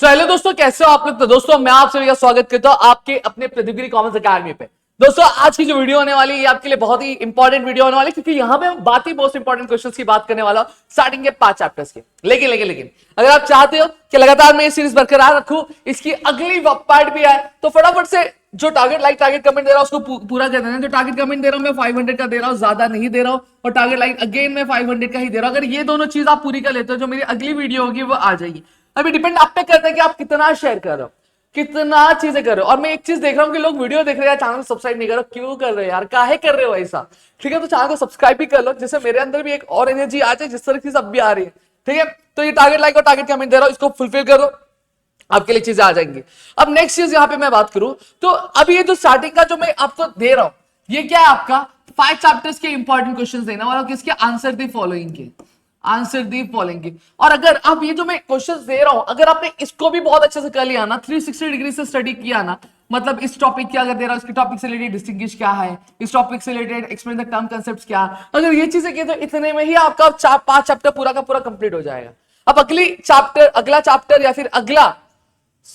So hello दोस्तों, कैसे हो आप लोग। तो दोस्तों मैं आप सभी का स्वागत करता हूं आपके अपने प्रतिगिरी कॉमर्स अकेडमी पे। दोस्तों आज की जो वीडियो होने वाली है ये आपके लिए बहुत ही इंपॉर्टेंट वीडियो होने वाली है, क्योंकि यहाँ पे हम बात ही मोस्ट इंपॉर्टेंट क्वेश्चंस की बात करने वाला हूं स्टार्टिंग के 5 चैप्टर्स के। लेकिन अगर आप चाहते हो कि लगातार मैं ये सीरीज बरकरार रखूं, इसकी अगली पार्ट भी आए, तो फटाफट से जो टारगेट कमेंट दे रहा हूं उसको पूरा कर देना। जो टारगेट कमेंट दे रहा हूं मैं 500 का दे रहा हूं, ज्यादा नहीं दे रहा हूं, और टारगेट लाइक अगेन मैं 500 का ही दे रहा हूं। अगर ये दोनों चीज आप पूरी कर लेते हो, जो मेरी अगली वीडियो होगी वो आ जाएगी। अभी डिपेंड आप पे करता है कि आप कितना शेयर कर रहे हो, कितना चीजें कर रहे हो। और मैं एक चीज देख रहा हूं कि लोग वीडियो देख रहे हैं, चैनल को सब्सक्राइब नहीं कर रहे। क्यों कर रहे हो यार, काहे कर रहे हो ऐसा? ठीक है, तो चैनल को सब्सक्राइब भी कर लो, जिससे मेरे अंदर भी एक और एनर्जी आ जाए, जिस तरह की सब भी आ रही है। ठीक है, तो ये टारगेट लाइक और टारगेट कमेंट दे रहा हूं, इसको फुलफिल करो, आपके लिए चीजें आ जाएंगी। अब नेक्स्ट चीज यहां पे मैं बात करूं तो अभी ये जो स्टार्टिंग का जो मैं आपको दे रहा हूं, ये क्या है आपका 5 चैप्टर्स के इंपॉर्टेंट क्वेश्चंस देना वाला, किसके आंसर दी फॉलोइंग के, आंसर दी फॉलोइंग की। और अगर आप ये जो मैं क्वेश्चंस दे रहा हूं, अगर आपने इसको भी बहुत अच्छे से कर लिया ना, 360 डिग्री से स्टडी किया ना, मतलब इस टॉपिक की अगर दे रहा हूं, इसके टॉपिक से रिलेटेड डिस्टिंग्विश क्या है, इस टॉपिक से related explain the term concepts क्या, अगर ये चीजें की तो इतने में ही आपका 5 चैप्टर पूरा का पूरा कंप्लीट हो जाएगा। अब अगला चैप्टर या फिर अगला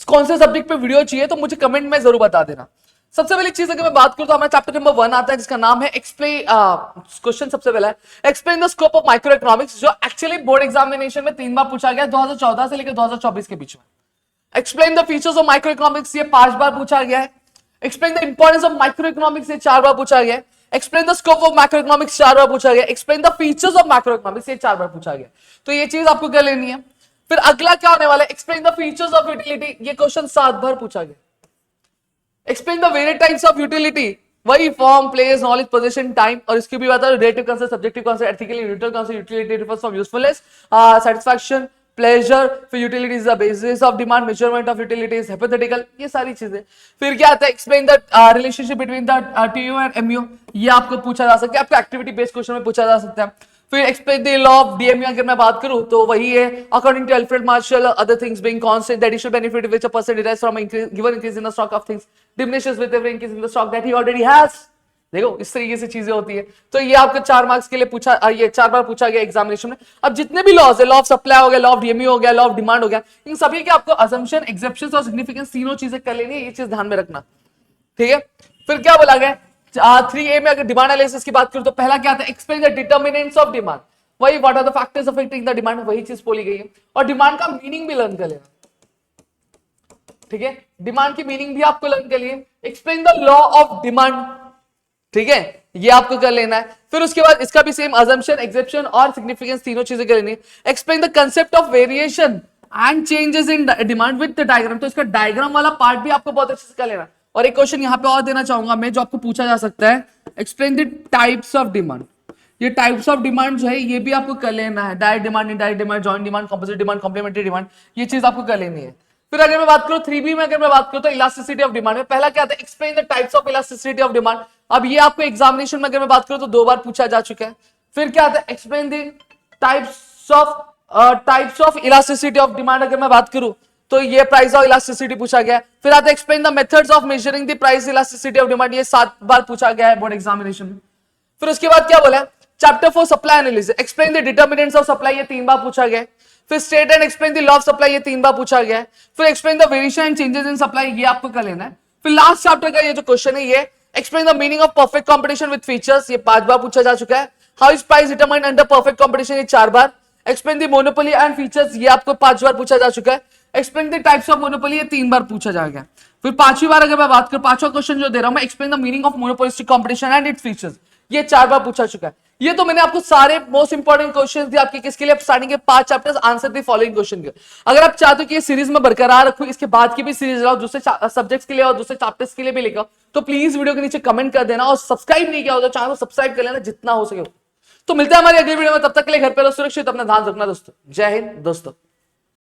कौन से सब्जेक्ट पे वीडियो चाहिए तो मुझे कमेंट में जरूर बता देना। सबसे पहली चीज अगर मैं बात करूं तो हमारा चैप्टर नंबर 1 आता है, जिसका नाम है एक्सप्लेन। क्वेश्चन सबसे पहला है explain the scope of micro economics, जो एक्चुअली बोर्ड एग्जामिनेशन में 3 बार पूछा गया, 2014 से लेकर 2024 के बीच में। Explain the features of micro economics, ये 5 बार पूछा गया है। Explain the importance of micro economics, ये 4 बार पूछा गया है। Explain the scope of micro economics 4 बार पूछा गया। Explain the features of micro economics, ये 4 बार पूछा गया। तो ये चीज आपको कर लेनी है। फिर अगला क्या होने वाला है, explain the features of utility, ये क्वेश्चन 7 बार पूछा गया। Explain the various types of utility, वही form, place, knowledge, position, time, और इसकी भी बात है relative concept, subjective concept, ethically neutral concept. Utility refers from usefulness, satisfaction, pleasure. फिर utility is the basis of demand, measurement of utility is hypothetical, ये सारी चीजें। फिर क्या आता है, explain the relationship between the TU and MU, ये आपको पूछा जा सकता है, आपको एक्टिविटी बेस्ड क्वेश्चन में पूछा जा सकता है। फिर explain the law of DMU, अगर मैं बात करूं तो वही है according to Alfred Marshall, other things being constant, the additional benefit which a person derives from given increase in the stock of things diminishes with every increase in the stock that he already has। देखो इस तरीके से चीजें होती है। तो ये आपको 4 मार्क्स के लिए पूछा, ये 4 बार पूछा गया एग्जामिनेशन में। अब जितने भी लॉज है, लॉ ऑफ सप्लाई हो गया, लॉ ऑफ डीएमयू हो गया, लॉ ऑफ डिमांड हो गया, इन सभी के आपको असम्पशन, एक्सेप्शंस और सिग्निफिकेंस तीनों चीजें कर लेनी है, ये चीज ध्यान में रखना। ठीक है, फिर क्या बोला गया 3A में, अगर डिमांड एनालिसिस की बात करूं तो पहला क्या आता है, explain the determinants of demand, वही what are the factors affecting the demand, वही चीज बोली गई है। और डिमांड का मीनिंग भी लर्न कर लेना। ठीक है, डिमांड की मीनिंग भी आपको लर्न कर लिए। Explain the law of demand, ठीक है, ये आपको कर लेना है। फिर उसके बाद इसका भी सेम असम्पशन, एक्सेप्शन और सिग्निफिकेंस तीनों चीजें कर लेनी है। Explain the concept of variation and changes in demand with the diagram, तो इसका डायग्राम वाला पार्ट भी आपको बहुत अच्छे से कर लेना। और एक क्वेश्चन यहां पे और देना चाहूंगा मैं, जो आपको पूछा जा सकता है, explain the types of demand, ये टाइप्स ऑफ डिमांड जो है ये भी आपको कर लेना है। Direct demand, indirect demand, joint demand, composite demand, complementary demand, ये चीज आपको कर लेनी है। फिर अगर मैं बात करूं 3B में, अगर मैं बात करूं तो इलास्टिसिटी ऑफ डिमांड में पहला क्या आता है, explain the types of elasticity of demand. अब ये आपको एग्जामिनेशन में अगर मैं बात करूं तो 2 बार पूछा जा चुका है। फिर क्या आता है, explain the types of elasticity of demand, अगर मैं बात करूं तो ये प्राइस ऑफ इलास्टिसिटी पूछा गया है। फिर आता है explain the methods of measuring the price elasticity of demand, ये 7 बार पूछा गया है बोर्ड एग्जामिनेशन में। फिर उसके बाद क्या बोला है, chapter 4 supply analysis, explain the determinants of supply, ये 3 बार पूछा गया है। फिर state and explain the law of supply, ये 3 बार पूछा गया है। फिर explain the variation and changes in supply, ये आपको कर लेना है। फिर लास्ट चैप्टर का ये जो क्वेश्चन है, ये explain the meaning of perfect competition with features, ये 5 बार पूछा जा चुका है। How is price determined under perfect competition, ये 4 बार। Explain the monopoly and features, ये आपको 5 बार पूछा जा चुका है। Explain the types of monopoly, ये 3 बार पूछा जाएगा। फिर 5वीं बार अगर मैं बात करूं, 5वां क्वेश्चन जो दे रहा हूं मैं, explain the meaning of monopolistic competition and its features, ये 4 बार पूछा चुका है। ये तो मैंने आपको सारे मोस्ट इंपॉर्टेंट क्वेश्चंस दिए आपके, किसके लिए, स्टार्टिंग के 5 chapters, answer the following question के। अगर आप चाहते हो कि ये सीरीज में बरकरार रखूं, इसके बाद की भी सीरीज लाओ, दूसरे सब्जेक्ट्स के लिए और दूसरे चैप्टर्स के लिए भी लेकर, तो प्लीज वीडियो के नीचे कमेंट कर देना। और सब्सक्राइब नहीं किया हो तो चैनल को सब्सक्राइब कर लेना जितना हो सके। तो मिलते हैं हमारी अगली वीडियो में, तब तक के लिए घर पे रहो सुरक्षित, अपना ध्यान रखना दोस्तों। जय हिंद दोस्तों।